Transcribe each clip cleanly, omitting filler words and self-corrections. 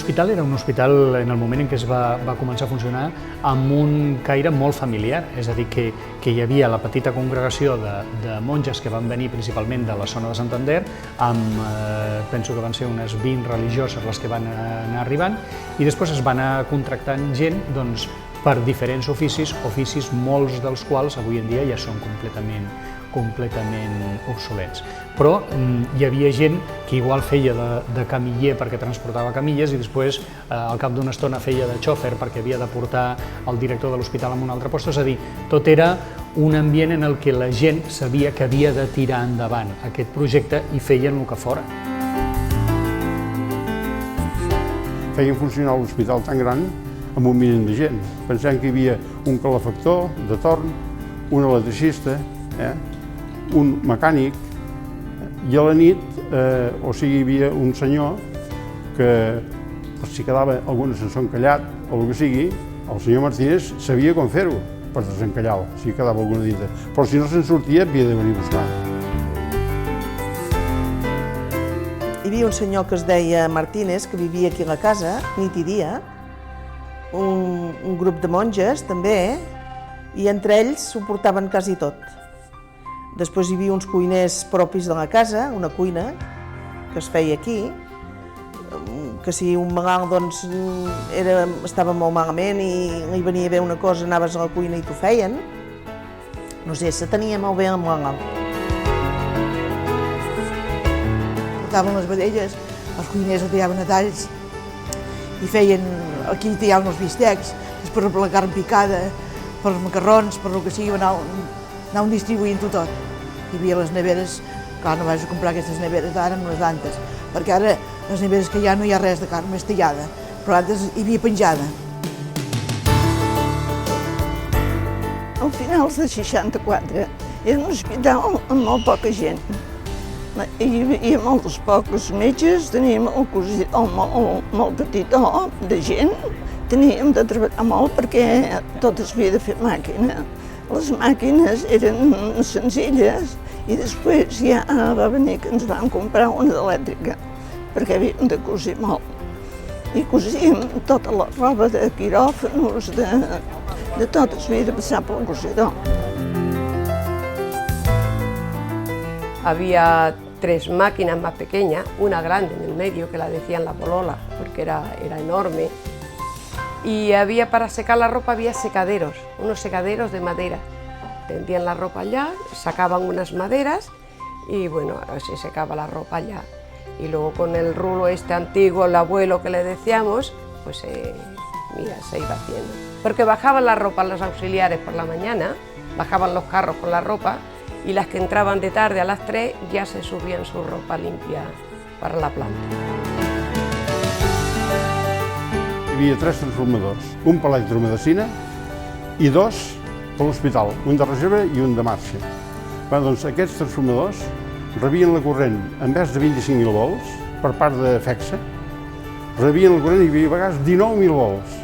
L'hospital era un hospital, en el moment en què es va començar a funcionar, amb un caire molt familiar, és a dir, que hi havia la petita congregació de monges que van venir principalment de la zona de Santander, penso que van ser unes 20 religioses les que van anar arribant, i després es van anar contractant gent per diferents oficis, molts dels quals avui en dia ja són completament obsolets. Però hi havia gent que igual feia de camiller perquè transportava camilles i després al cap d'una estona feia de xòfer perquè havia de portar el director de l'hospital a un altre lloc, és a dir, tot era un ambient en el que la gent sabia que havia de tirar endavant aquest projecte i feien el que fora. Feien funcionar l'hospital tan gran amb un mínim de gent. Pensem que hi havia un calefactor de torn, un electricista, un mecànic, i a la nit, hi havia un senyor que, si quedava algun ascensor encallat o el que sigui, el senyor Martínez sabia com fer-ho per desencallar-lo, si quedava alguna dintre. Però si no se'n sortia, havia de venir a buscar. Hi havia un senyor que es deia Martínez, que vivia aquí a la casa, nit i dia, un grup de monges també, i entre ells s'ho portaven quasi tot. Després hi havia uns cuiners propis de la casa, una cuina que es feia aquí, que si un malalt estava molt malament i li venia bé una cosa, anaves a la cuina i t'ho feien. No sé, se tenia molt bé el malalt. Portaven les vedelles, els cuiners el tiraven a talls i feien, aquí tiraven els bistecs, després per la carn picada, per els macarrons, per el que sigui, anàvem distribuint-ho tot. Hi havia les neveres, clar, no vaig a comprar aquestes neveres d'ara amb les d'antes, perquè ara les neveres que hi ha no hi ha res de carn més tallada, però antes hi havia penjada. Al finals de 64 era un hospital amb molt poca gent. Hi havia molts pocs metges, teníem el cosí molt petit de gent, teníem de treballar molt perquè tot es havia de fer màquina. Les màquines eren senzilles i després ja va venir que ens vam comprar una d'elèctrica perquè havíem de cosir molt. I cosíem tota la roba de quiròfanos, de tot es havia de passar pel cosidor. Había 3 máquinas más pequeñas, una grande en el medio que la decían la polola porque era enorme. Y había para secar la ropa, había secaderos, unos secaderos de madera. Tendían la ropa allá, sacaban unas maderas y bueno, se secaba la ropa allá. Y luego con el rulo este antiguo, el abuelo que le decíamos, pues mira, se iba haciendo. Porque bajaban la ropa los auxiliares por la mañana, bajaban los carros con la ropa y las que entraban de tarde a las 3 ya se subían su ropa limpia para la planta. Hi havia 3 transformadors, un per l'electromedicina i 2 per l'hospital, un de reserva i un de marxa. Doncs aquests transformadors rebien la corrent en vez de 25.000 volts per part de FECSA, rebien la corrent i hi havia a vegades 19.000 volts.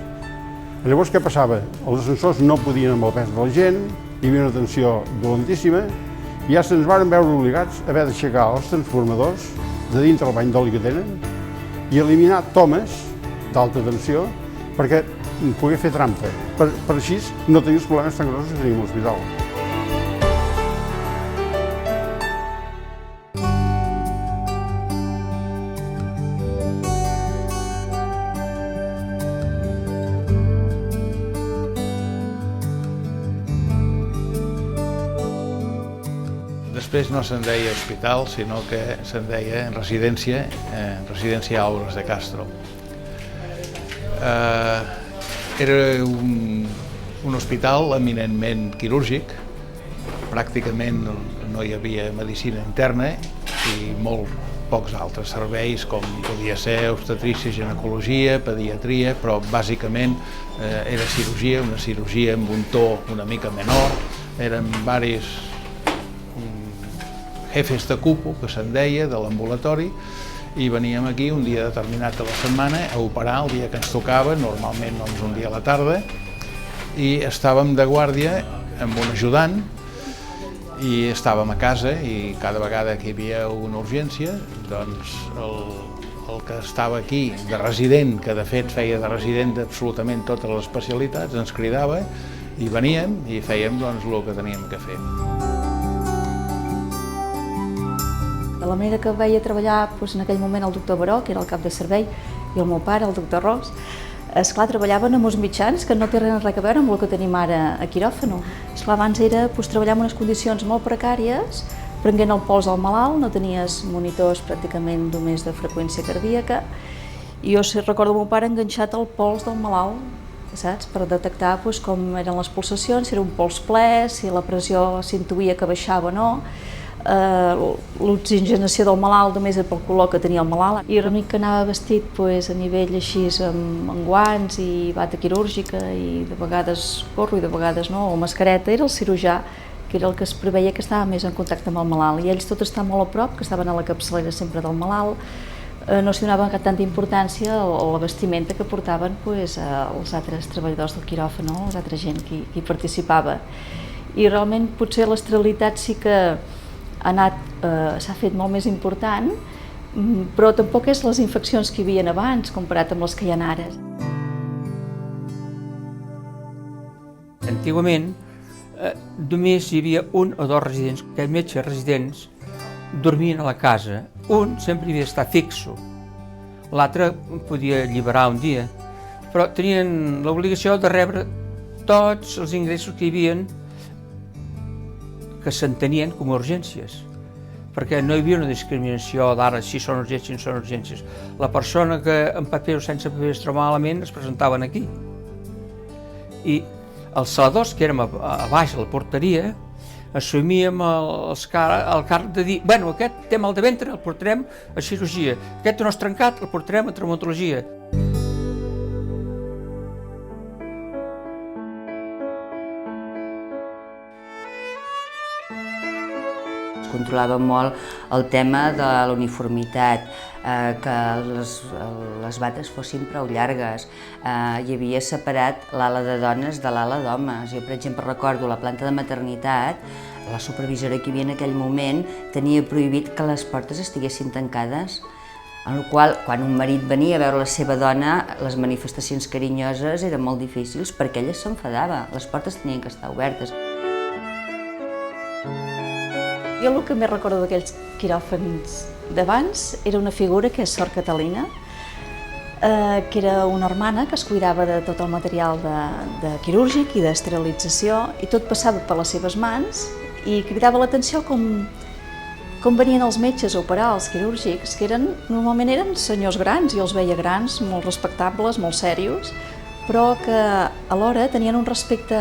Llavors què passava? Els ascensors no podien amb el pes de la gent, hi havia una tensió dolentíssima i ja se'ns van veure obligats a haver d'aixecar els transformadors de dintre el bany d'oli que tenen i eliminar tomes d'alta tensió perquè poder fer trampa, per així no tenir els problemes tan grossos que tenim a l'hospital. Després no se'n deia hospital, sinó que se'n deia residència Aules de Castro. Era un hospital eminentment quirúrgic, pràcticament no hi havia medicina interna i molt pocs altres serveis com podia ser obstetrícia, ginecologia, pediatria, però bàsicament era cirurgia, una cirurgia amb un to una mica menor, eren diversos jefes de cupo, que se'n deia, de l'ambulatori, i veníem aquí un dia determinat de la setmana a operar el dia que ens tocava, normalment un dia a la tarda, i estàvem de guàrdia amb un ajudant i estàvem a casa i cada vegada que hi havia una urgència, doncs el que estava aquí de resident, que de fet feia de resident d'absolutament totes les especialitats, ens cridava i veníem i fèiem doncs, el que teníem que fer. De la manera que veia treballar doncs, en aquell moment el doctor Baró, que era el cap de servei, i el meu pare, el doctor Ros, esclar, treballaven amb uns mitjans que no té res a veure amb el que tenim ara a quiròfano. Esclar, abans era treballar en unes condicions molt precàries, prenguent el pols al malalt, no tenies monitors pràcticament només de freqüència cardíaca, i jo recordo el meu pare enganxat al pols del malalt, saps? Per detectar com eren les pulsacions, si era un pols ple, si la pressió s'intuïa que baixava o no, l'oxigenació del malalt només era pel color que tenia el malalt. I l'únic que anava vestit a nivell així amb guants i bata quirúrgica i de vegades gorro i de vegades no, o mascareta, era el cirurgià, que era el que es preveia que estava més en contacte amb el malalt. I ells tot estan molt a prop, que estaven a la capçalera sempre del malalt, no s'hi donaven tanta importància a la vestimenta que portaven els altres treballadors del quiròfan, la altra gent que hi participava. I realment potser l'esterilitat sí que s'ha fet molt més important, però tampoc és les infeccions que hi havia abans comparat amb les que hi ha ara. Antigament només hi havia un o dos residents. Aquests metges residents dormien a la casa. Un sempre havia d'estar fixo, l'altre podia alliberar un dia, però tenien l'obligació de rebre tots els ingressos que hi havia que s'entenien com a urgències, perquè no hi havia una discriminació d'ara si són urgències o no són urgències. La persona que amb papers o sense papers es trobava malament es presentaven aquí. I els saladors, que érem a baix a la porteria, assumíem el càrrec de dir bueno, aquest té mal de ventre, el portarem a cirurgia, aquest no és trencat, el portarem a traumatologia. Controlava molt el tema de la uniformitat, que les bates fossin prou llargues. Hi havia separat l'ala de dones de l'ala d'homes. Jo, per exemple, recordo la planta de maternitat, la supervisora que hi havia en aquell moment tenia prohibit que les portes estiguessin tancades, en la qual quan un marit venia a veure la seva dona, les manifestacions carinyoses eren molt difícils perquè ella s'enfadava, les portes tenien que estar obertes. Jo el que més recordo d'aquells quiròfans d'abans era una figura que és Sor Catalina, que era una hermana que es cuidava de tot el material de quirúrgic i d'esterilització, i tot passava per les seves mans i cridava l'atenció com venien els metges a operar els quirúrgics, que normalment eren senyors grans, jo els veia grans, molt respectables, molt serios, però que alhora tenien un respecte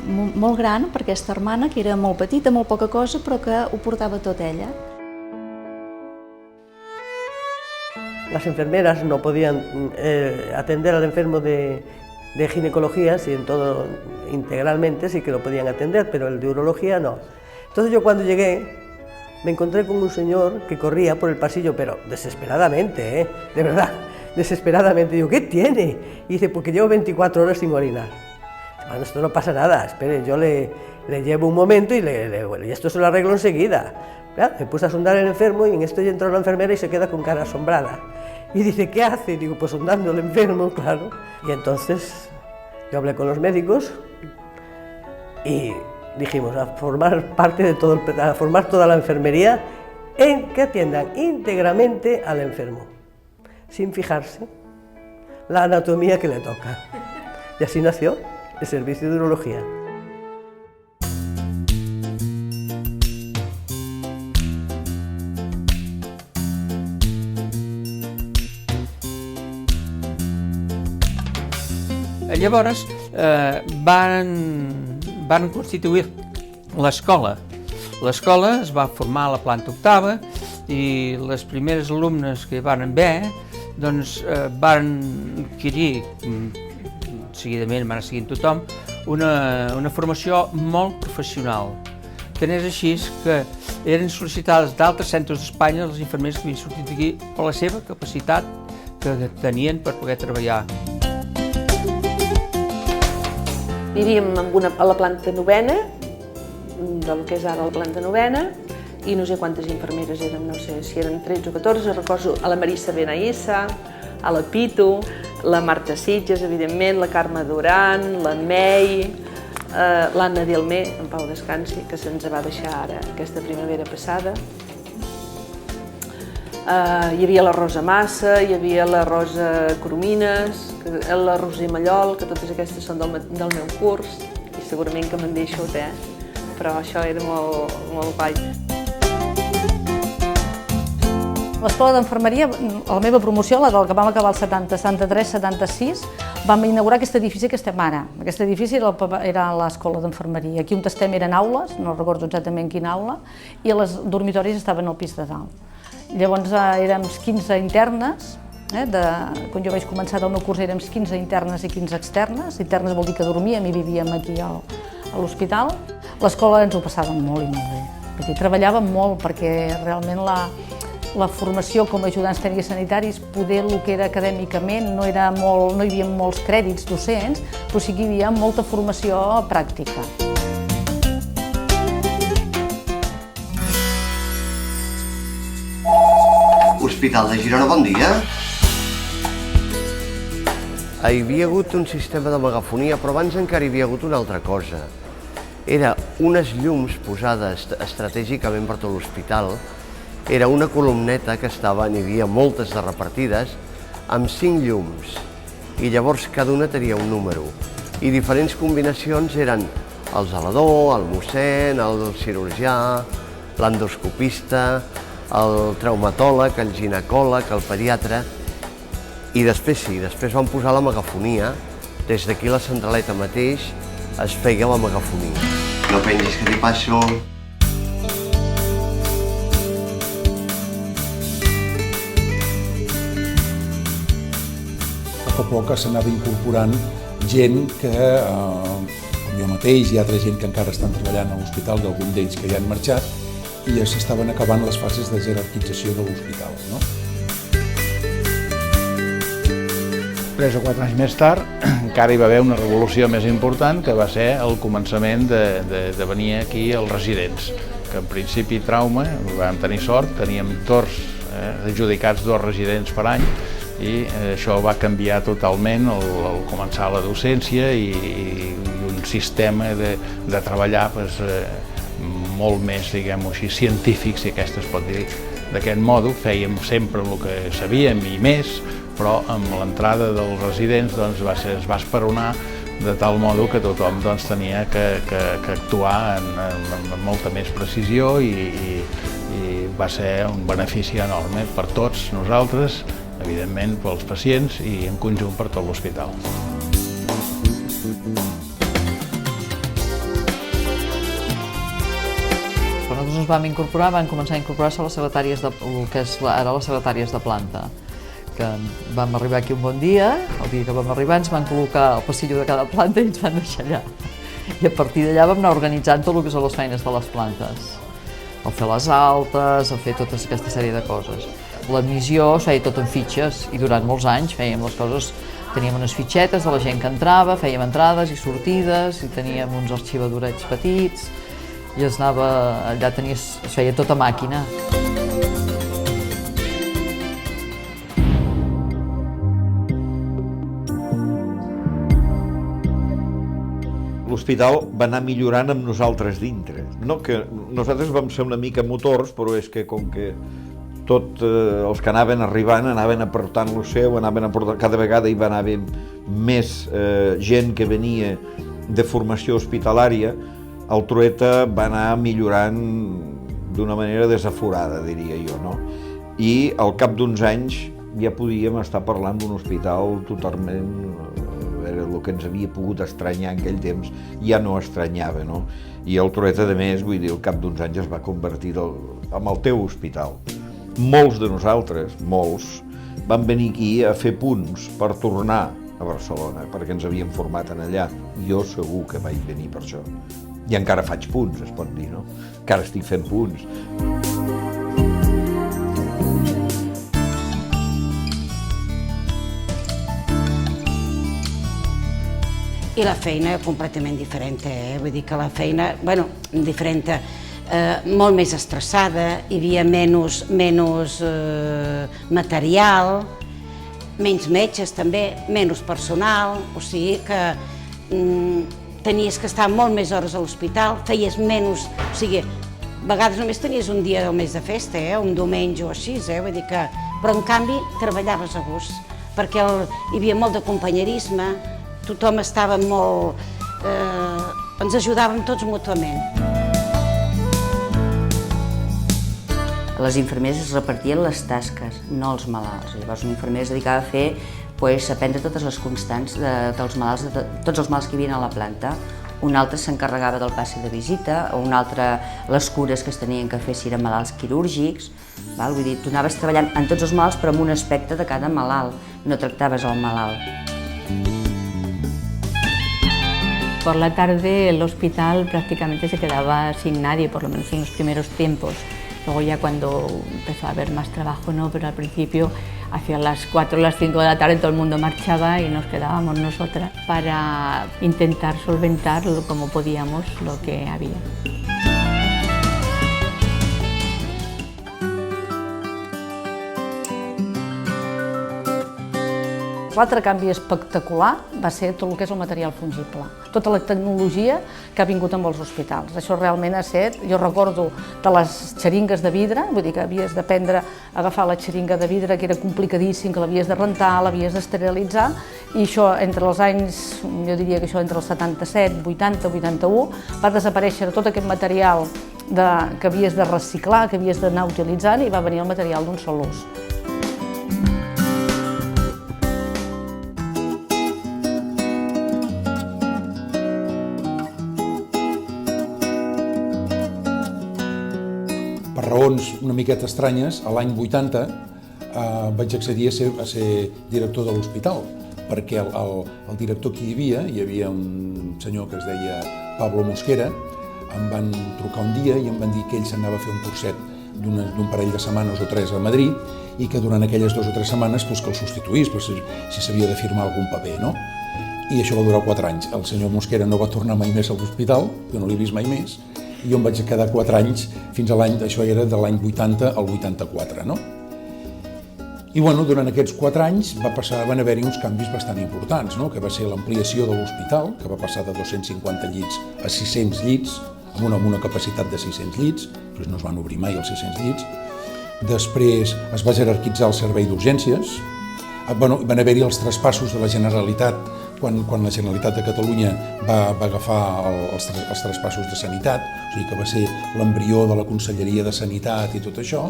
molt gran per aquesta hermana, que era molt petita, molt poca cosa, però que ho portava tot ella. Las enfermeras no podían atender al enfermo de ginecología, si en todo integralmente sí que lo podían atender, pero el de urología no. Entonces yo cuando llegué me encontré con un señor que corría por el pasillo, pero desesperadamente, de verdad. Desesperadamente, digo, ¿qué tiene? Y dice, porque llevo 24 horas sin orinar. Bueno, esto no pasa nada, espere, yo le llevo un momento y esto se lo arreglo enseguida. ¿Verdad? Me puse a sondar el enfermo y en esto ya entró la enfermera y se queda con cara asombrada. Y dice, ¿qué hace? Digo, pues sondando el enfermo, claro. Y entonces yo hablé con los médicos y dijimos, a formar parte de todo, a formar toda la enfermería en que atiendan íntegramente al enfermo, sin fijarse la anatomía que le toca. Y así nació el servicio de urología. Llavors van constituir l'escola. L'escola es va formar a la planta octava i les primeres alumnes que hi van haver doncs, van adquirir, seguidament van seguint tothom, una formació molt professional. Tant és així que eren sol·licitades d'altres centres d'Espanya les infermeres que havien sortit d'aquí per la seva capacitat que tenien per poder treballar. Vivíem a la planta novena, del que és ara la planta novena, i no sé quantes infermeres eren, no sé si eren 13 o 14, recordo a la Marissa Benaissa, a la Pitu, la Marta Sitges, evidentment, la Carme Duran, la Mei, l'Anna Dilmé, en pau descansi, que se'ns va deixar ara aquesta primavera passada. Hi havia la Rosa Massa, hi havia la Rosa Coromines, la Roser Mallol, que totes aquestes són del meu curs, i segurament que me'n deixo, però això era molt guai. L'escola d'enfermeria, la meva promoció, la del que vam acabar el 73-76, vam inaugurar aquest edifici que estem ara. Aquest edifici era l'escola d'enfermeria. Aquí on estem eren aules, no recordo exactament quina aula, i els dormitoris estaven al pis de dalt. Llavors érem 15 internes, quan jo vaig començar el meu curs érem 15 internes i 15 externes. Internes vol dir que dormíem i vivíem aquí a l'hospital. L'escola ens ho passàvem molt i molt bé. Treballàvem molt perquè realment la formació com a ajudants tècnics sanitaris, poder el que era acadèmicament, no hi havia molts crèdits docents, però sí que hi havia molta formació pràctica. Hospital de Girona, bon dia. Hi havia hagut un sistema de megafonia, però abans encara hi havia hagut una altra cosa. Era unes llums posades estratègicament per tot l'hospital. Era una columneta que n'hi havia moltes de repartides, amb 5 llums, i llavors cada una tenia un número. I diferents combinacions eren el zelador, el mossèn, el cirurgià, l'endoscopista, el traumatòleg, el ginecòleg, el pediatre. I després després van posar la megafonia. Des d'aquí a la centraleta mateix es feia la megafonia. No pengis que t'hi passo. A poc a poc s'anava incorporant gent que, com jo mateix, hi ha altra gent que encara estan treballant a l'hospital, d'algun d'ells que ja han marxat, i ja s'estaven acabant les fases de jerarquització de l'hospital. 3 o 4 anys més tard encara hi va haver una revolució més important, que va ser el començament de venir aquí els residents, que en principi trauma, vam tenir sort, teníem adjudicats 2 residents per any, i això va canviar totalment al començar la docència i un sistema de treballar molt més, diguem-ho així, científic, si aquesta es pot dir d'aquest modo. Fèiem sempre el que sabíem i més, però amb l'entrada dels residents es va esperonar de tal modo que tothom tenia que actuar amb molta més precisió i va ser un benefici enorme per tots nosaltres, evidentment pels pacients i en conjunt per tot l'hospital. Nosaltres ens vam incorporar, van començar a incorporar-se les secretàries el que és ara les secretàries de planta. Que vam arribar aquí un bon dia, el dia que vam arribar ens van col·locar al passillo de cada planta i ens van deixar allà. I a partir d'allà vam anar organitzant tot el que són les feines de les plantes. A fer les altes, a fer tota aquesta sèrie de coses. L'admissió es feia tot en fitxes i durant molts anys fèiem les coses, teníem unes fitxetes de la gent que entrava, fèiem entrades i sortides i teníem uns arxivadorets petits i allà es feia tota màquina. L'hospital va anar millorant amb nosaltres dintre. No que nosaltres vam ser una mica motors, però és que com que tots els que anaven arribant anaven aportant lo seu, cada vegada hi va haver més gent que venia de formació hospitalària, el Trueta va anar millorant d'una manera desaforada, diria jo, no? I al cap d'uns anys ja podíem estar parlant d'un hospital totalment... Era el que ens havia pogut estranyar en aquell temps, ja no estranyava, no? I el Trueta, a més, vull dir, al cap d'uns anys es va convertir en el teu hospital. Molts de nosaltres, molts, van venir aquí a fer punts per tornar a Barcelona, perquè ens havíem format en allà. Jo segur que vaig venir per això. I encara faig punts, es pot dir, no? Encara estic fent punts. I la feina completament diferent, vull dir que la feina, bueno, diferent, molt més estressada, hi havia menys material, menys metges també, menys personal, o sigui que tenies que estar molt més hores a l'hospital, feies menys, o sigui, a vegades només tenies un dia del mes de festa, un diumenge o així, vull dir que... Però en canvi treballaves a gust, perquè hi havia molt de companyerisme, tothom estava molt... ens ajudàvem tots mútuament. Les infermeres es repartien les tasques, no els malalts. Llavors, una infermera es dedicava a fer, aprendre totes les constants dels malalts, de tots els malalts que hi havia a la planta. Un altre s'encarregava del passi de visita, un altre les cures que es tenien que fer si eren malalts quirúrgics. Vull dir, tu anaves treballant en tots els malalts però amb un aspecte de cada malalt, no tractaves el malalt. Por la tarde el hospital prácticamente se quedaba sin nadie, por lo menos en los primeros tiempos. Luego ya cuando empezó a haber más trabajo, no, pero al principio hacia las 4 o las 5 de la tarde todo el mundo marchaba y nos quedábamos nosotras para intentar solventar como podíamos lo que había. L'altre canvi espectacular va ser tot el que és el material fungible, tota la tecnologia que ha vingut amb els hospitals. Això realment ha estat, jo recordo de les xeringues de vidre, vull dir que havies d'aprendre a agafar la xeringa de vidre, que era complicadíssim, que l'havies de rentar, l'havies d'esterilitzar, i això entre els anys, jo diria que això entre els 77, 80, 81, va desaparèixer tot aquest material que havies de reciclar, que havies d'anar utilitzant, i va venir el material d'un sol ús. Per raons una miqueta estranyes, a l'any 80 vaig accedir a ser director de l'hospital, perquè el director que hi havia un senyor que es deia Pablo Mosquera, em van trucar un dia i em van dir que ell s'anava a fer un curset d'un parell de setmanes o 3 a Madrid i que durant aquelles 2 o 3 setmanes que el substituís, si s'havia de firmar algun paper, no? I això va durar 4 anys. El senyor Mosquera no va tornar mai més a l'hospital, jo no l'he vist mai més, i jo em vaig quedar 4 anys fins a l'any, això era de l'any 80 al 84, no? I bueno, durant aquests 4 anys van haver-hi uns canvis bastant importants, no? Que va ser l'ampliació de l'hospital, que va passar de 250 llits a 600 llits, amb una capacitat de 600 llits, doncs no es van obrir mai els 600 llits. Després es va jerarquitzar el servei d'urgències, van haver-hi els traspassos de la Generalitat, quan la Generalitat de Catalunya va agafar els traspassos de sanitat, o sigui que va ser l'embrió de la Conselleria de Sanitat i tot això.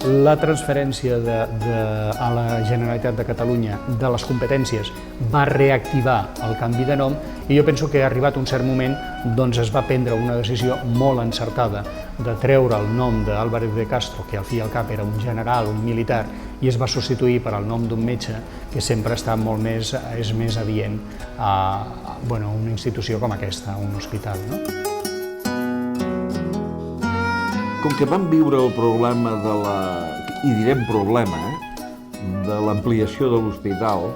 La transferència a la Generalitat de Catalunya de les competències va reactivar el canvi de nom i jo penso que ha arribat un cert moment doncs es va prendre una decisió molt encertada de treure el nom d'Álvarez de Castro, que al fi i al cap era un general, un militar, i es va substituir per el nom d'un metge que sempre està molt més, és més adient a una institució com aquesta, un hospital. Com que vam viure el problema i direm problema, de l'ampliació de l'hospital,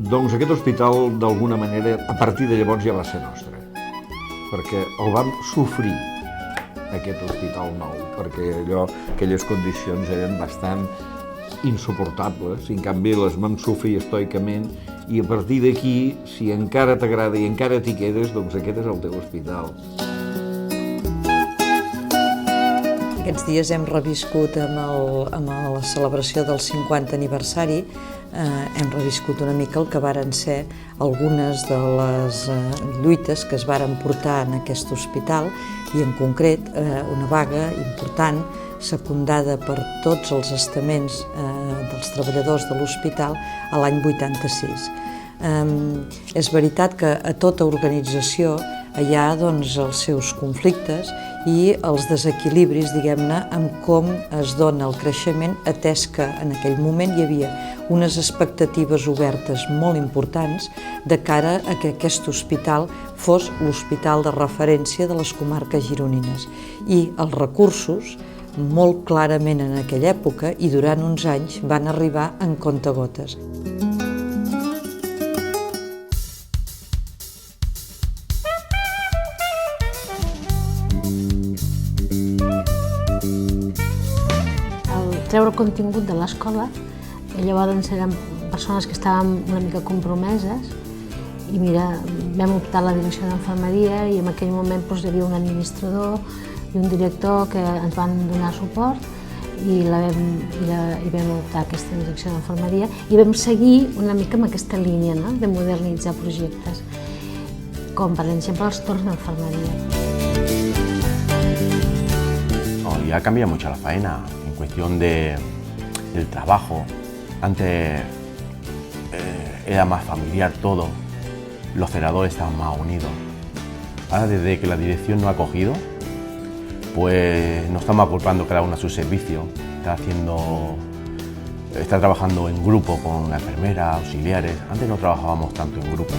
doncs aquest hospital d'alguna manera a partir de llavors ja va ser nostre, perquè el vam sofrir, aquest hospital nou, perquè aquelles condicions eren bastant insuportables, i en canvi les vam sofrir estoicament, i a partir d'aquí, si encara t'agrada i encara t'hi quedes, doncs aquest és el teu hospital. Aquests dies hem reviscut amb la celebració del 50 aniversari, hem reviscut una mica el que varen ser algunes de les lluites que es varen portar en aquest hospital i en concret una vaga important secundada per tots els estaments dels treballadors de l'hospital a l'any 86. És veritat que a tota organització hi ha els seus conflictes i els desequilibris, diguem-ne, amb com es dona el creixement, atès que en aquell moment hi havia unes expectatives obertes molt importants de cara a que aquest hospital fos l'hospital de referència de les comarques gironines. I els recursos, molt clarament en aquella època i durant uns anys, van arribar en comptagotes. el contingut de l'escola, i llavors érem persones que estàvem una mica compromeses, i mira, vam optar a la direcció d'infermeria i en aquell moment hi havia un administrador i un director que ens van donar suport i vam optar a aquesta direcció d'infermeria i vam seguir una mica amb aquesta línia de modernitzar projectes, com per exemple els torns d'enfermeria. Y ha cambiado mucho la faena en cuestión del trabajo. Antes era más familiar todo. Los celadores estaban más unidos. Ahora, desde que la dirección no ha cogido, pues nos estamos ocupando cada uno a su servicio. Está trabajando en grupo con la enfermera, auxiliares. Antes no trabajábamos tanto en grupo.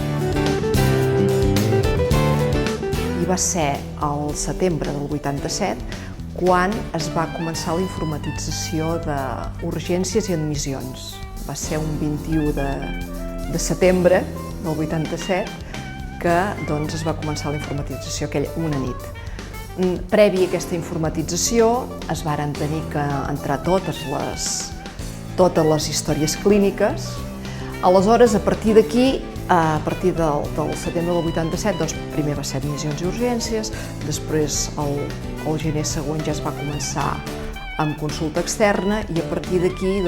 I va ser al setembre del 87 quan es va començar la informatització d'urgències i admissions. Va ser un 21 de setembre del 87 que es va començar la informatització una nit. Previ a aquesta informatització es varen tenir que entrar totes les històries clíniques. Aleshores, a partir d'aquí, a partir del setembre del 87, primer va ser admissions i urgències, després el gener següent ja es va començar amb consulta externa i a partir d'aquí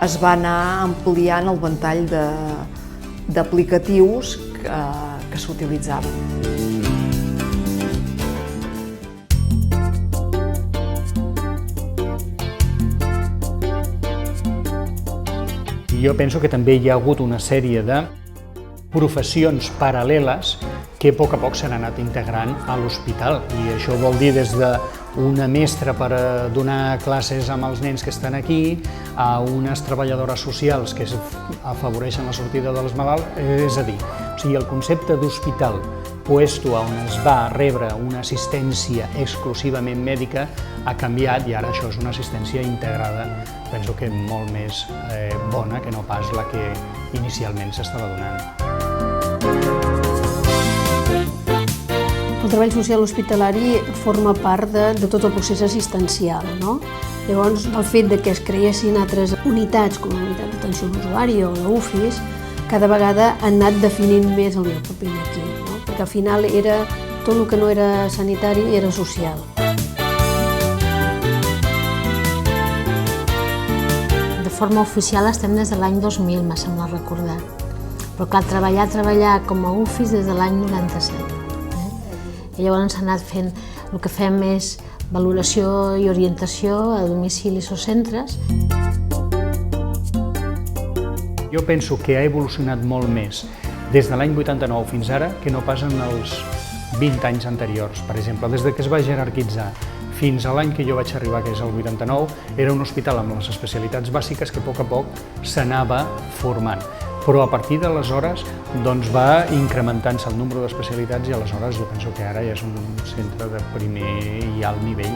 es va anar ampliant el ventall d'aplicatius que s'utilitzaven. Jo penso que també hi ha hagut una sèrie de professions paral·leles que a poc s'han anat integrant a l'hospital i això vol dir des d'una mestra per donar classes amb els nens que estan aquí a unes treballadores socials que afavoreixen la sortida dels malalts, és a dir, el concepte d'hospital puesto on es va rebre una assistència exclusivament mèdica ha canviat i ara això és una assistència integrada, penso que molt més bona que no pas la que inicialment s'estava donant. El treball social hospitalari forma part de tot el procés assistencial, no? Llavors, el fet que es creessin altres unitats, com la unitat d'atenció a l'usuari o la UFIS, cada vegada han anat definint més el meu paper aquí, no? Perquè al final tot el que no era sanitari era social. De forma oficial estem des de l'any 2000, m'ha semblat recordar. Però clar, treballar com a UFIS des de l'any 97. I llavors s'ha anat fent, el que fem és valoració i orientació a domicilis o centres. Jo penso que ha evolucionat molt més des de l'any 89 fins ara que no pas en els 20 anys anteriors. Per exemple, des que es va jerarquitzar fins a l'any que jo vaig arribar, que és el 89, era un hospital amb les especialitats bàsiques que a poc s'anava formant. Però a partir d'aleshores va incrementant-se el nombre d'especialitats i aleshores jo penso que ara ja és un centre de primer i alt nivell.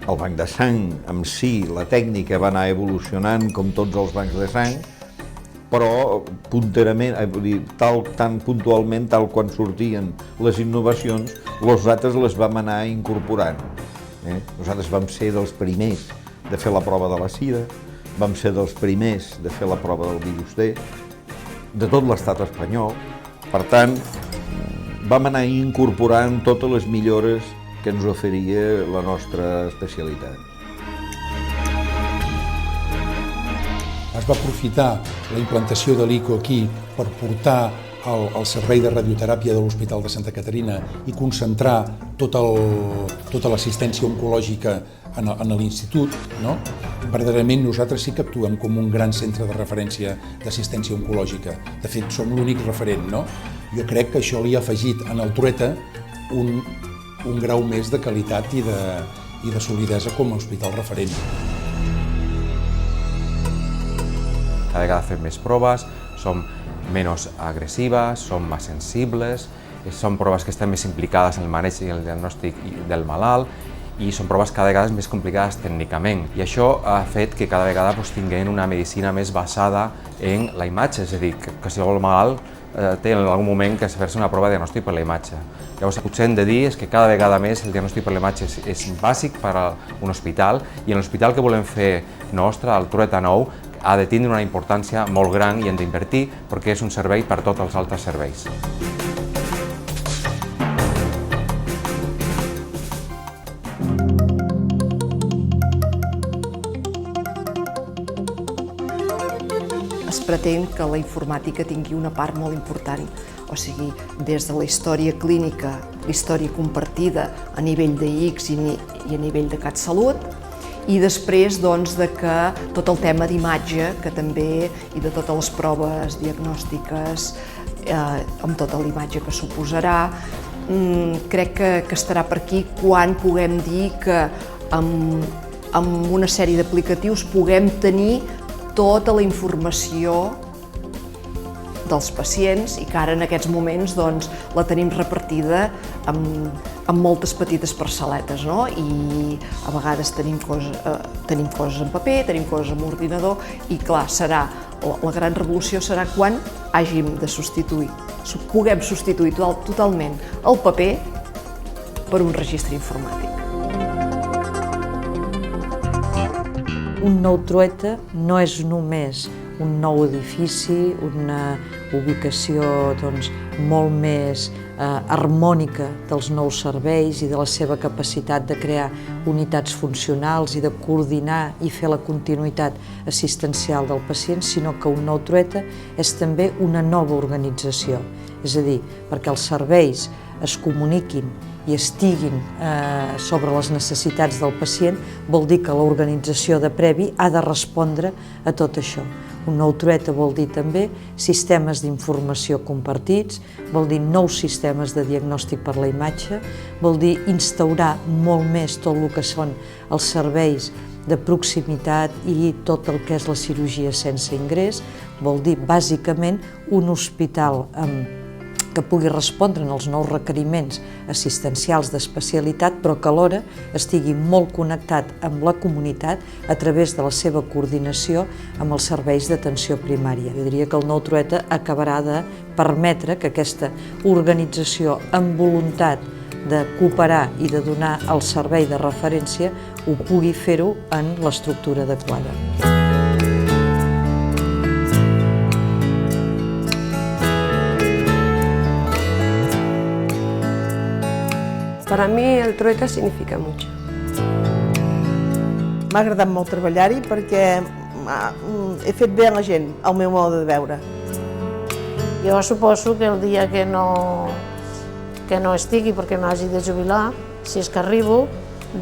El banc de sang en si, la tècnica va anar evolucionant com tots els bancs de sang, però punterament, tan puntualment, tal quan sortien les innovacions, nosaltres les vam anar incorporant. Nosaltres vam ser dels primers de fer la prova de la sida, vam ser dels primers de fer la prova del virus D, de tot l'estat espanyol. Per tant, vam anar incorporant totes les millores que ens oferia la nostra especialitat. Es va aprofitar la implantació de l'ICO aquí per portar el servei de radioteràpia de l'Hospital de Santa Caterina i concentrar tota l'assistència oncològica en l'institut. Verdaderament nosaltres sí que actuem com un gran centre de referència d'assistència oncològica. De fet, som l'únic referent. Jo crec que això li ha afegit en el Trueta un grau més de qualitat i de solidesa com a hospital referent. Cada vegada fem més proves, som menys agressives, som més sensibles, són proves que estan més implicades en el maneig i el diagnòstic del malalt i són proves cada vegada més complicades tècnicament. I això ha fet que cada vegada tinguem una medicina més basada en la imatge, és a dir, que si el malalt té en algun moment que fer-se una prova de diagnòstic per la imatge. Llavors, potser hem de dir és que cada vegada més el diagnòstic per la imatge és bàsic per a un hospital, i en l'hospital que volem fer nostre, el Trueta Nou, ha de tindre una importància molt gran i hem d'invertir perquè és un servei per tots els altres serveis. Es pretén que la informàtica tingui una part molt important, o sigui, des de la història clínica, la història compartida a nivell d'ICS i a nivell de CatSalut, i després doncs, de que tot el tema d'imatge, que també, i de totes les proves diagnòstiques, amb tota la imatge que suposarà, crec que estarà per aquí quan puguem dir que amb una sèrie d'aplicatius puguem tenir tota la informació dels pacients i que ara en aquests moments doncs, la tenim repartida amb moltes petites parcel·letes, no? I a vegades tenim coses en paper, tenim coses en ordinador i clar, la gran revolució serà quan hàgim de puguem substituir totalment el paper per un registre informàtic. Un nou Trueta no és només un nou edifici, una ubicació molt més harmònica dels nous serveis i de la seva capacitat de crear unitats funcionals i de coordinar i fer la continuïtat assistencial del pacient, sinó que un nou Trueta és també una nova organització. És a dir, perquè els serveis es comuniquin i estiguin sobre les necessitats del pacient, vol dir que l'organització de previ ha de respondre a tot això. Un nou Trueta vol dir també sistemes d'informació compartits, vol dir nous sistemes de diagnòstic per la imatge, vol dir instaurar molt més tot el que són els serveis de proximitat i tot el que és la cirurgia sense ingrés, vol dir bàsicament un hospital que pugui respondre als nous requeriments assistencials d'especialitat, però que alhora estigui molt connectat amb la comunitat a través de la seva coordinació amb els serveis d'atenció primària. Jo diria que el nou Trueta acabarà de permetre que aquesta organització amb voluntat de cooperar i de donar el servei de referència ho pugui fer-ho en l'estructura adequada. Para mí el Trueta significa mucho. M'ha agradat molt treballar-hi perquè he fet bé a la gent, al meu mode de veure. Jo suposo que el dia que no estigui perquè m'hagi de jubilar, si és que arribo,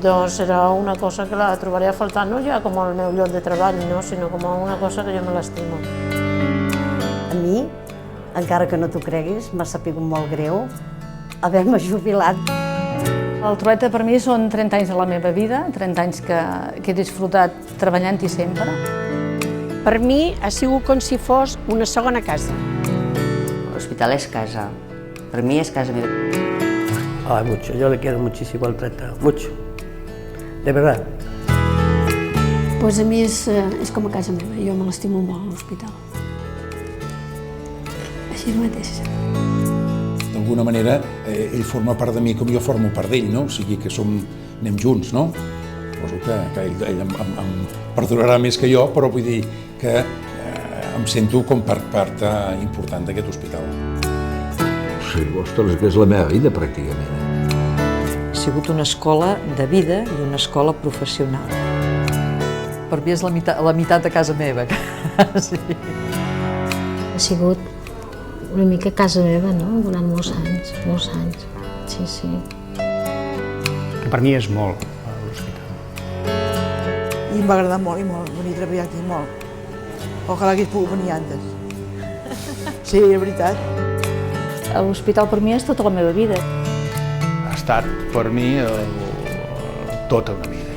doncs serà una cosa que la trobaré a faltar, no ja com el meu lloc de treball, sinó com una cosa que jo me l'estimo. A mi, encara que no t'ho creguis, m'ha sapigut molt greu haver-me jubilat. El Trueta per mi són 30 anys de la meva vida, 30 anys que he disfrutat treballant-hi sempre. Per mi ha sigut com si fos una segona casa. L'hospital és casa. Per mi és casa meva. Mucho. Yo le quiero muchísimo al Trueta, mucho. De verdad. Pues a mi és com a casa meva, jo me l'estimo molt a l'hospital. Així mateix. D'alguna manera, ell forma part de mi com jo formo part d'ell, no? O sigui que anem junts, no? Suposo que ell em perdurarà més que jo, però vull dir que em sento com part important d'aquest hospital. Sí, ostres, que és la meva vida, pràcticament. Ha sigut una escola de vida i una escola professional. Per mi és la meitat de casa meva. Sí. Ha sigut una mica casa meva, no? Durant molts anys. Sí, sí. Que per mi és molt, l'hospital. I m'ha agradat molt i molt, venir a treballar aquí molt. Ojalà hagués pogut venir antes. Sí, és veritat. L'hospital per mi és tota la meva vida. Ha estat per mi tota una vida.